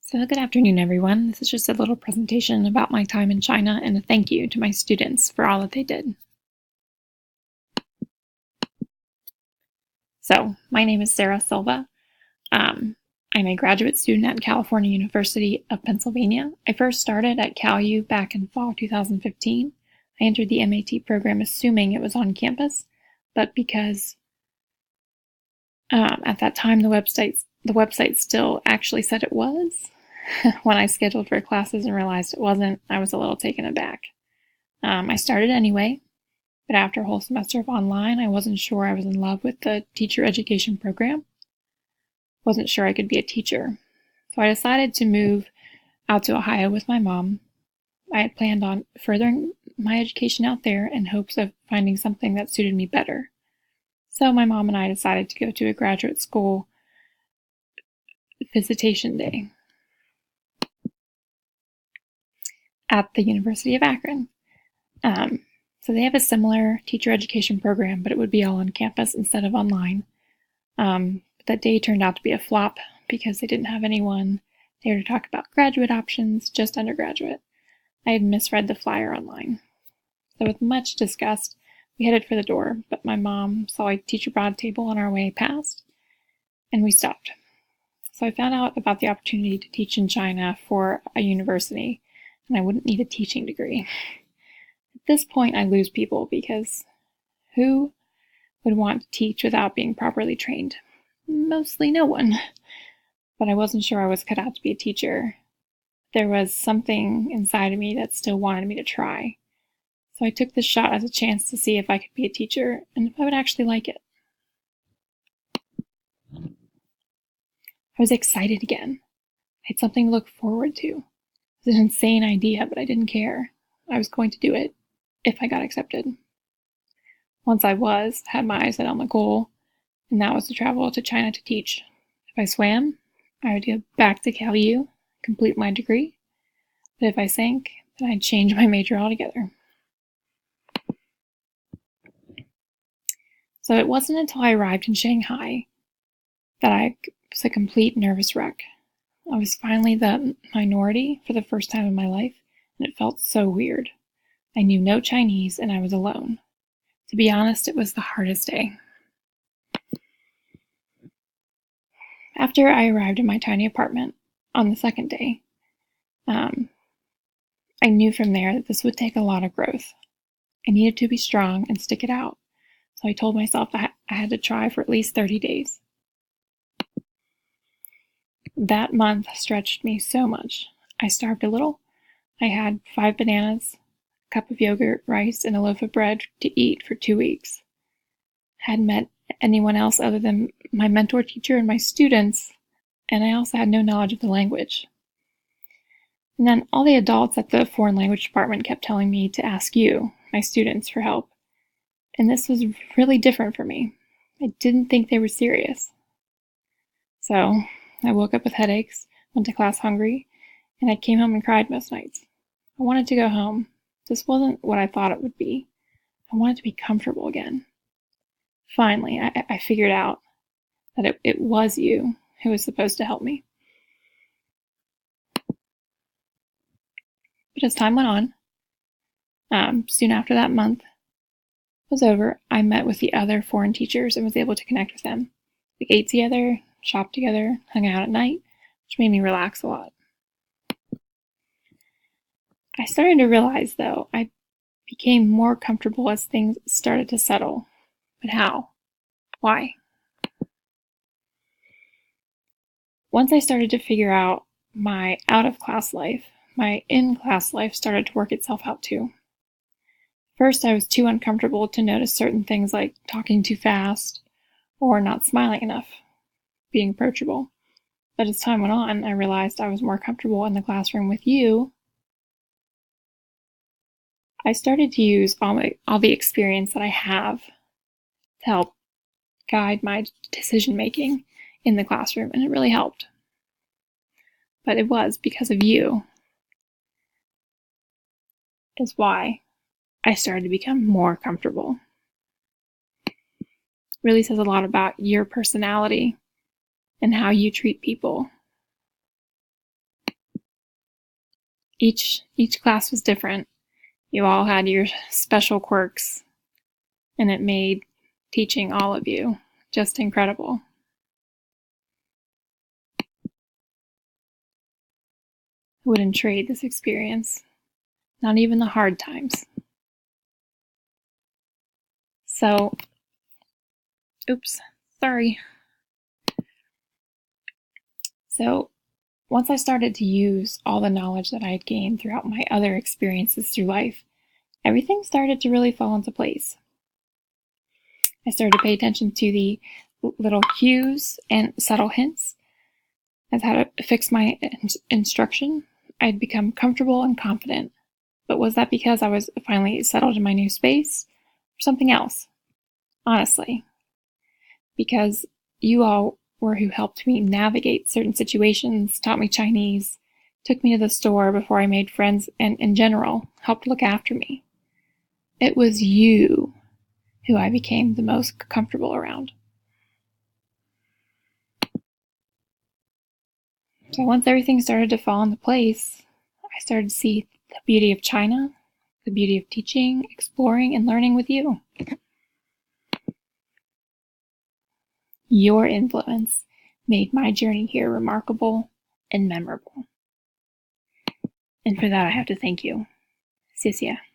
So good afternoon, everyone. This is just a little presentation about my time in China and a thank you to my students for all that they did. So my name is Sarah Silva. I'm a graduate student at California University of Pennsylvania. I first started at CalU back in fall 2015. I entered the MAT program assuming it was on campus, but because at that time the website still actually said it was, when I scheduled for classes and realized it wasn't, I was a little taken aback. I started anyway, but after a whole semester of online, I wasn't sure I was in love with the teacher education program. Wasn't sure I could be a teacher. So I decided to move out to Ohio with my mom. I had planned on furthering my education out there in hopes of finding something that suited me better. So my mom and I decided to go to a graduate school visitation day at the University of Akron. So they have a similar teacher education program, but it would be all on campus instead of online. But that day turned out to be a flop because they didn't have anyone there to talk about graduate options, just undergraduate. I had misread the flyer online. So with much disgust, we headed for the door, but my mom saw a teacher broad table on our way past, and we stopped. So I found out about the opportunity to teach in China for a university, and I wouldn't need a teaching degree. At this point, I lose people because who would want to teach without being properly trained? Mostly no one. But I wasn't sure I was cut out to be a teacher. There was something inside of me that still wanted me to try. So I took this shot as a chance to see if I could be a teacher and if I would actually like it. I was excited again. I had something to look forward to. It was an insane idea, but I didn't care. I was going to do it if I got accepted. Once I had my eyes set on the goal, and that was to travel to China to teach. If I swam, I would go back to CalU, complete my degree. But if I sank, then I'd change my major altogether. So it wasn't until I arrived in Shanghai that I was a complete nervous wreck. I was finally the minority for the first time in my life, and it felt so weird. I knew no Chinese, and I was alone. To be honest, it was the hardest day. After I arrived in my tiny apartment on the second day, I knew from there that this would take a lot of growth. I needed to be strong and stick it out, so I told myself I had to try for at least 30 days. That month stretched me so much. I starved a little. I had 5 bananas, a cup of yogurt, rice, and a loaf of bread to eat for 2 weeks. Hadn't met anyone else other than my mentor teacher and my students, and I also had no knowledge of the language. And then all the adults at the foreign language department kept telling me to ask you, my students, for help. And this was really different for me. I didn't think they were serious. So I woke up with headaches, went to class hungry, and I came home and cried most nights. I wanted to go home. This wasn't what I thought it would be. I wanted to be comfortable again. Finally, I figured out that it was you who was supposed to help me. But as time went on, soon after that month was over, I met with the other foreign teachers and was able to connect with them. We ate together, shopped together, hung out at night, which made me relax a lot. I started to realize, though, I became more comfortable as things started to settle. But how? Why? Once I started to figure out my out-of-class life, my in-class life started to work itself out too. First, I was too uncomfortable to notice certain things like talking too fast or not smiling enough, being approachable. But as time went on, I realized I was more comfortable in the classroom with you. I started to use all the experience that I have to help guide my decision-making in the classroom, and it really helped. But it was because of you is why I started to become more comfortable. It really says a lot about your personality and how you treat people. Each class was different. You all had your special quirks, and it made teaching all of you just incredible. I wouldn't trade this experience, not even the hard times. So, oops, sorry. So, once I started to use all the knowledge that I had gained throughout my other experiences through life, everything started to really fall into place. I started to pay attention to the little cues and subtle hints as how to fix my instruction. I'd become comfortable and confident. But was that because I was finally settled in my new space, or something else? Honestly, because you all were who helped me navigate certain situations, taught me Chinese, took me to the store before I made friends, and in general, helped look after me. It was you who I became the most comfortable around. So once everything started to fall into place, I started to see the beauty of China, the beauty of teaching, exploring, and learning with you. Your influence made my journey here remarkable and memorable. And for that, I have to thank you. 谢谢。